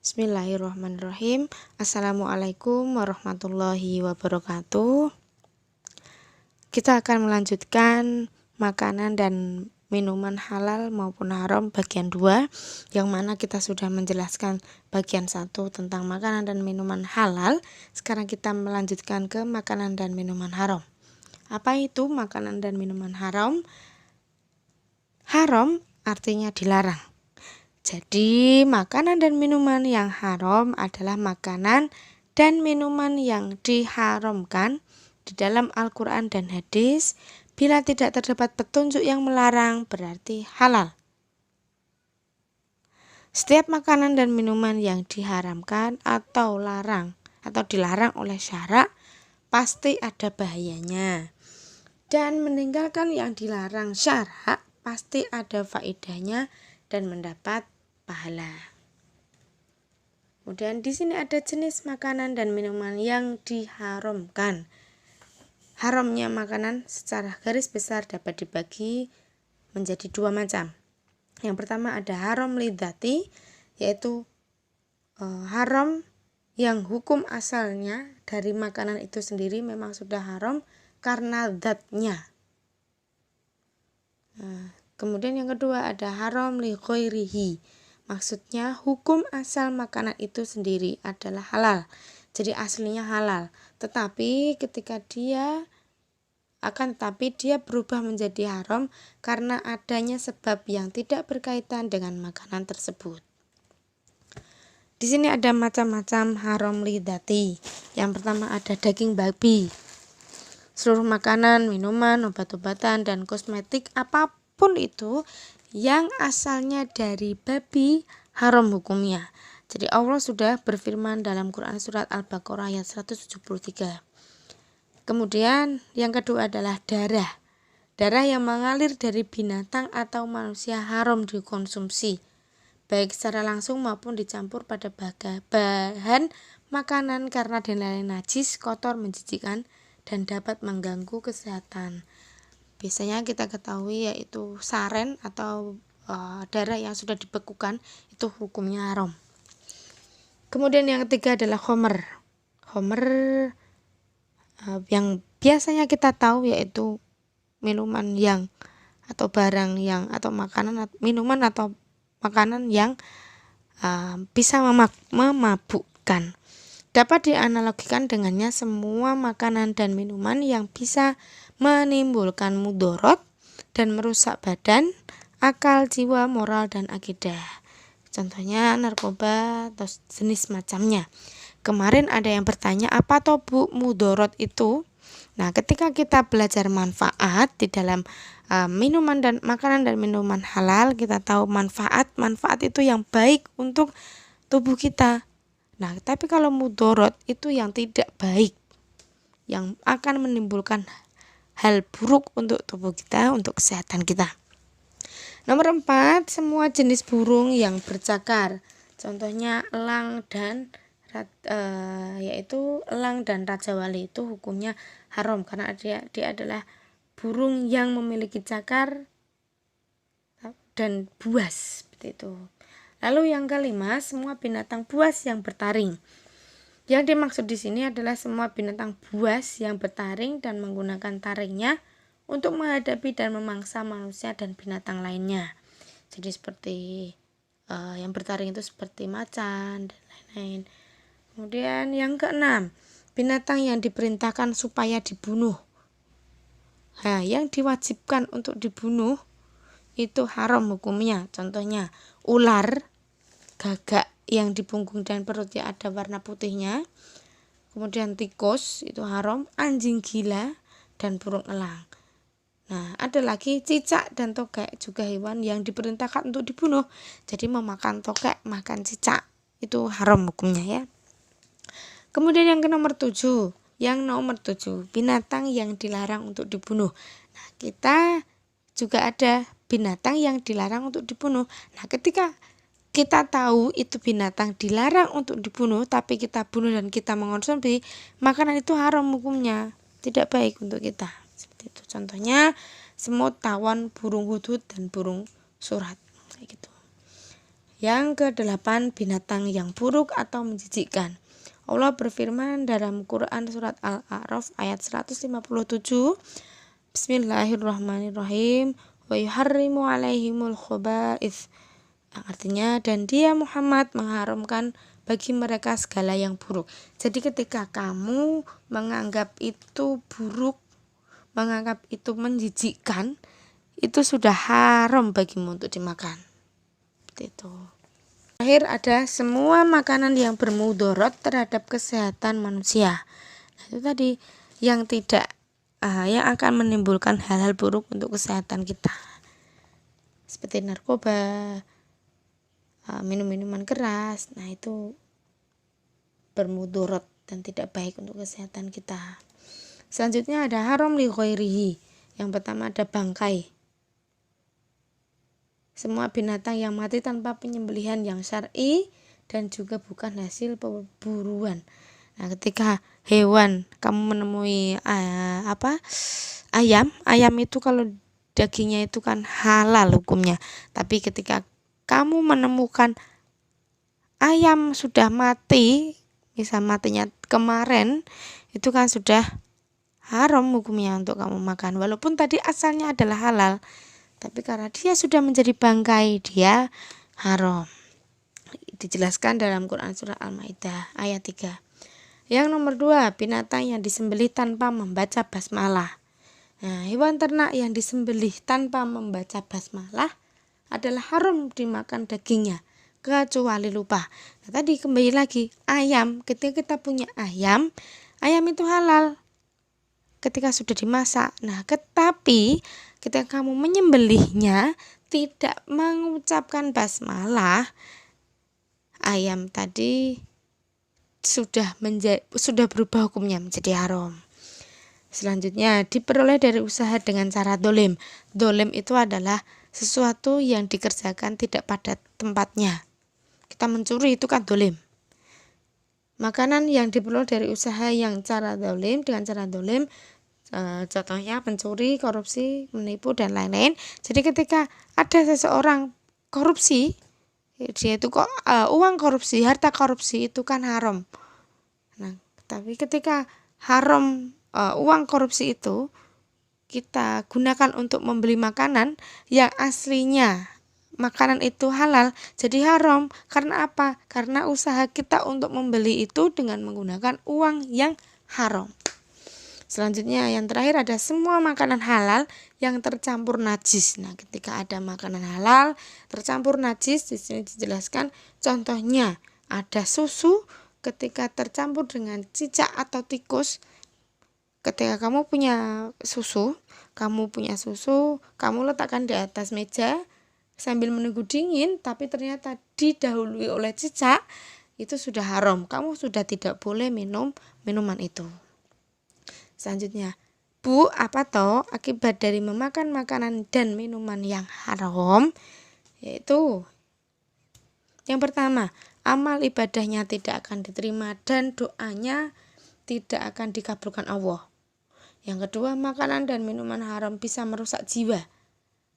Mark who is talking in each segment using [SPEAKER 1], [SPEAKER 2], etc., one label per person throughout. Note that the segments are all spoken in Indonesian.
[SPEAKER 1] Bismillahirrahmanirrahim. Assalamualaikum warahmatullahi wabarakatuh. Kita akan melanjutkan makanan dan minuman halal maupun haram bagian 2, yang mana kita sudah menjelaskan bagian 1 tentang makanan dan minuman halal. Sekarang kita melanjutkan ke makanan dan minuman haram. Apa itu makanan dan minuman haram? Haram artinya dilarang. Jadi, makanan dan minuman yang haram adalah makanan dan minuman yang diharamkan di dalam Al-Quran dan hadis. Bila tidak terdapat petunjuk yang melarang, berarti halal. Setiap makanan dan minuman yang diharamkan atau dilarang oleh syara, pasti ada bahayanya. Dan meninggalkan yang dilarang syara, pasti ada faedahnya dan mendapat pahala. Kemudian di sini ada jenis makanan dan minuman yang diharamkan. Haramnya makanan secara garis besar dapat dibagi menjadi 2 macam. Yang pertama ada haram lidzati, yaitu haram yang hukum asalnya dari makanan itu sendiri memang sudah haram karena zatnya. Kemudian yang kedua ada haram li ghairihi. Maksudnya hukum asal makanan itu sendiri adalah halal. Jadi aslinya halal. Tetapi ketika dia berubah menjadi haram karena adanya sebab yang tidak berkaitan dengan makanan tersebut. Di sini ada macam-macam haram lidzati. Yang pertama ada daging babi. Seluruh makanan, minuman, obat-obatan, dan kosmetik apapun itu yang asalnya dari babi haram hukumnya. Jadi Allah sudah berfirman dalam Quran surat Al-Baqarah ayat 173. Kemudian yang kedua adalah darah. Darah yang mengalir dari binatang atau manusia haram dikonsumsi, baik secara langsung maupun dicampur pada bahan makanan karena dinilai najis, kotor, menjijikkan, dan dapat mengganggu kesehatan. Biasanya kita ketahui yaitu saren atau darah yang sudah dibekukan, itu hukumnya haram. Kemudian yang ketiga adalah khomer. Khomer yang biasanya kita tahu yaitu minuman yang atau barang yang atau minuman atau makanan yang bisa memabukkan. Dapat dianalogikan dengannya semua makanan dan minuman yang bisa menimbulkan mudorot dan merusak badan, akal, jiwa, moral, dan akidah. Contohnya narkoba atau jenis macamnya. Kemarin ada yang bertanya, apa toh Bu mudorot itu? Nah, ketika kita belajar manfaat di dalam minuman dan makanan dan minuman halal, kita tahu manfaat itu yang baik untuk tubuh kita. Nah, tapi kalau mudorot itu yang tidak baik, yang akan menimbulkan hal buruk untuk tubuh kita, untuk kesehatan kita. Nomor 4, semua jenis burung yang bercakar. Contohnya elang dan raja wali itu hukumnya haram karena dia adalah burung yang memiliki cakar dan buas, seperti itu. Lalu yang kelima, semua binatang buas yang bertaring. Yang dimaksud di sini adalah semua binatang buas yang bertaring dan menggunakan taringnya untuk menghadapi dan memangsa manusia dan binatang lainnya. Jadi seperti yang bertaring itu seperti macan dan lain-lain. Kemudian yang keenam, binatang yang diperintahkan supaya dibunuh. Nah, yang diwajibkan untuk dibunuh itu haram hukumnya. Contohnya ular, gagak yang di punggung dan perutnya ada warna putihnya. Kemudian tikus itu haram, anjing gila, dan burung elang. Nah, ada lagi cicak dan tokek, juga hewan yang diperintahkan untuk dibunuh. Jadi memakan tokek, makan cicak, itu haram hukumnya ya. Kemudian yang nomor 7, binatang yang dilarang untuk dibunuh. Nah, kita juga ada binatang yang dilarang untuk dibunuh. Nah, ketika kita tahu itu binatang dilarang untuk dibunuh, tapi kita bunuh dan kita mengonsumsi, makanan itu haram hukumnya, tidak baik untuk kita. Seperti itu. Contohnya semut, tawon, burung hudhud, dan burung surat, kayak gitu. Yang kedelapan, binatang yang buruk atau menjijikkan. Allah berfirman dalam Quran surat Al-A'raf ayat 157, Bismillahirrahmanirrahim, wa yuharrimu alaihimul khaba'ith. Artinya, dan dia Muhammad mengharamkan bagi mereka segala yang buruk. Jadi ketika kamu menganggap itu buruk, menganggap itu menjijikkan, itu sudah haram bagimu untuk dimakan. Seperti itu. Terakhir ada semua makanan yang bermudarat terhadap kesehatan manusia. Nah, itu tadi yang tidak yang akan menimbulkan hal-hal buruk untuk kesehatan kita. Seperti narkoba, minum-minuman keras. Nah, itu bermudarat dan tidak baik untuk kesehatan kita. Selanjutnya ada haram li ghairihi. Yang pertama ada bangkai. Semua binatang yang mati tanpa penyembelihan yang syar'i dan juga bukan hasil perburuan. Nah, ketika hewan kamu menemui ayam itu kalau dagingnya itu kan halal hukumnya. Tapi ketika kamu menemukan ayam sudah mati, misal matinya kemarin, itu kan sudah haram hukumnya untuk kamu makan. Walaupun tadi asalnya adalah halal, tapi karena dia sudah menjadi bangkai, dia haram. Dijelaskan dalam Quran surah Al-Maidah ayat 3. Yang nomor 2, binatang yang disembelih tanpa membaca basmalah. Nah, hewan ternak yang disembelih tanpa membaca basmalah adalah haram dimakan dagingnya, kecuali lupa. Nah, tadi kembali lagi, ayam, ketika kita punya ayam itu halal ketika sudah dimasak. Nah, tetapi ketika kamu menyembelihnya tidak mengucapkan basmalah, ayam tadi sudah berubah hukumnya menjadi haram. Selanjutnya, diperoleh dari usaha dengan cara dolim. Dolim itu adalah sesuatu yang dikerjakan tidak pada tempatnya. Kita mencuri itu kan dolim. Makanan yang diperoleh dari usaha yang cara dolim, dengan cara dolim, contohnya pencuri, korupsi, menipu, dan lain-lain. Jadi ketika ada seseorang korupsi, dia itu kok uang korupsi, harta korupsi itu kan haram. Nah, tapi ketika haram uang korupsi itu kita gunakan untuk membeli makanan yang aslinya makanan itu halal, jadi haram. Karena apa? Karena usaha kita untuk membeli itu dengan menggunakan uang yang haram. Selanjutnya yang terakhir ada semua makanan halal yang tercampur najis. Nah, ketika ada makanan halal tercampur najis, di sini dijelaskan contohnya ada susu ketika tercampur dengan cicak atau tikus. Ketika kamu punya susu, kamu letakkan di atas meja sambil menunggu dingin, tapi ternyata didahului oleh cicak, itu sudah haram. Kamu sudah tidak boleh minum minuman itu. Selanjutnya, Bu, apa toh akibat dari memakan makanan dan minuman yang haram? Yaitu yang pertama, amal ibadahnya tidak akan diterima dan doanya tidak akan dikabulkan Allah. Yang kedua, makanan dan minuman haram bisa merusak jiwa,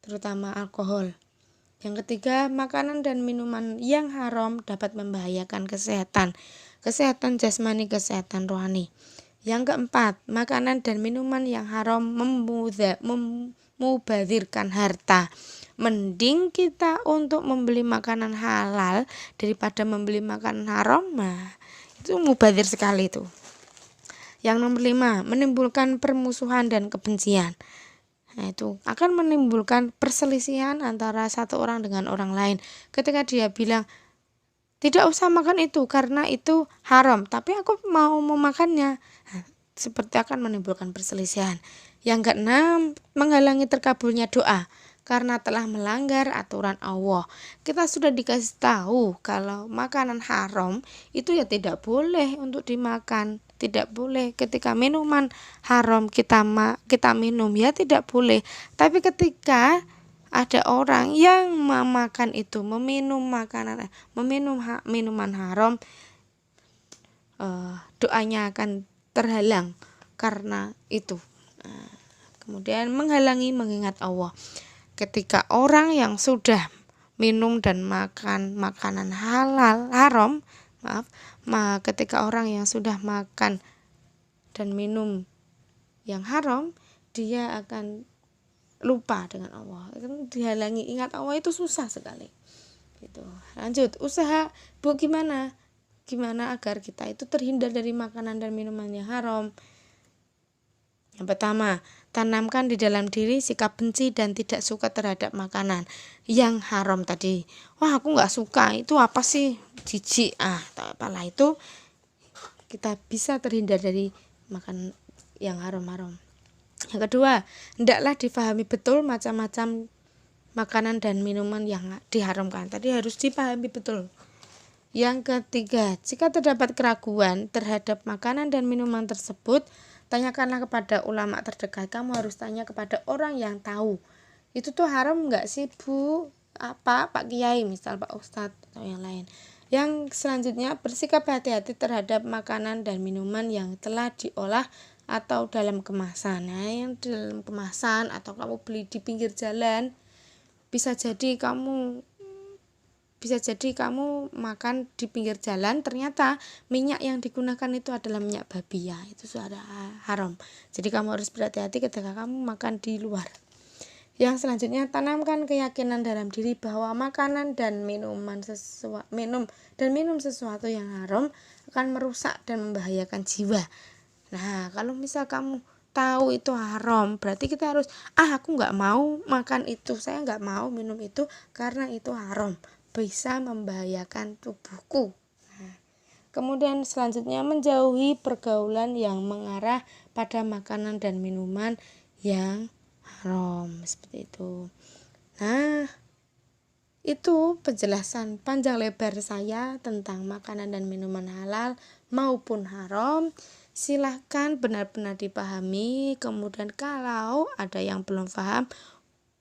[SPEAKER 1] terutama alkohol. Yang ketiga, makanan dan minuman yang haram dapat membahayakan kesehatan jasmani, kesehatan rohani. Yang keempat, makanan dan minuman yang haram memubazirkan harta. Mending kita untuk membeli makanan halal daripada membeli makanan haram. Nah, itu mubazir sekali itu. Yang nomor 5, menimbulkan permusuhan dan kebencian. Nah, itu akan menimbulkan perselisihan antara satu orang dengan orang lain. Ketika dia bilang, tidak usah makan itu karena itu haram, tapi aku mau memakannya. Nah, seperti akan menimbulkan perselisihan. Yang keenam, menghalangi terkabulnya doa karena telah melanggar aturan Allah. Kita sudah dikasih tahu kalau makanan haram itu ya tidak boleh untuk dimakan. Tidak boleh ketika minuman haram kita minum, ya tidak boleh. Tapi ketika ada orang yang memakan itu, meminum minuman haram, doanya akan terhalang karena itu. Kemudian menghalangi mengingat Allah. Ketika orang yang sudah minum dan makan makanan haram, ketika orang yang sudah makan dan minum yang haram, dia akan lupa dengan Allah, kan dihalangi ingat Allah itu susah sekali gitu. Lanjut, usaha Bu, gimana agar kita itu terhindar dari makanan dan minuman yang haram? Yang pertama, tanamkan di dalam diri sikap benci dan tidak suka terhadap makanan yang haram tadi. Wah, aku nggak suka, itu apa sih, jijik, apalah itu. Kita bisa terhindar dari makan yang haram-haram. Yang kedua, hendaklah difahami betul macam-macam makanan dan minuman yang diharamkan. Tadi harus dipahami betul. Yang ketiga, jika terdapat keraguan terhadap makanan dan minuman tersebut, tanyakanlah kepada ulama terdekat. Kamu harus tanya kepada orang yang tahu. Itu tuh haram nggak sih Bu? Pak Kiai misal, Pak Ustadz atau yang lain. Yang selanjutnya, bersikap hati-hati terhadap makanan dan minuman yang telah diolah atau dalam kemasan. Nah, yang dalam kemasan atau kamu beli di pinggir jalan, bisa jadi kamu makan di pinggir jalan, ternyata minyak yang digunakan itu adalah minyak babi, ya itu sudah haram. Jadi kamu harus berhati-hati ketika kamu makan di luar. Yang selanjutnya, tanamkan keyakinan dalam diri bahwa makanan dan minum sesuatu yang haram akan merusak dan membahayakan jiwa. Nah, kalau misal kamu tahu itu haram, berarti kita harus aku nggak mau makan itu, saya nggak mau minum itu karena itu haram, bisa membahayakan tubuhku. Nah, kemudian selanjutnya, menjauhi pergaulan yang mengarah pada makanan dan minuman yang haram, seperti itu. Nah, itu penjelasan panjang lebar saya tentang makanan dan minuman halal maupun haram. Silahkan benar-benar dipahami. Kemudian kalau ada yang belum paham,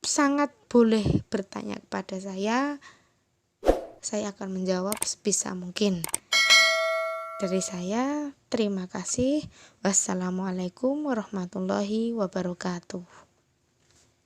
[SPEAKER 1] sangat boleh bertanya kepada saya akan menjawab sebisa mungkin. Dari saya, terima kasih. Wassalamualaikum warahmatullahi wabarakatuh.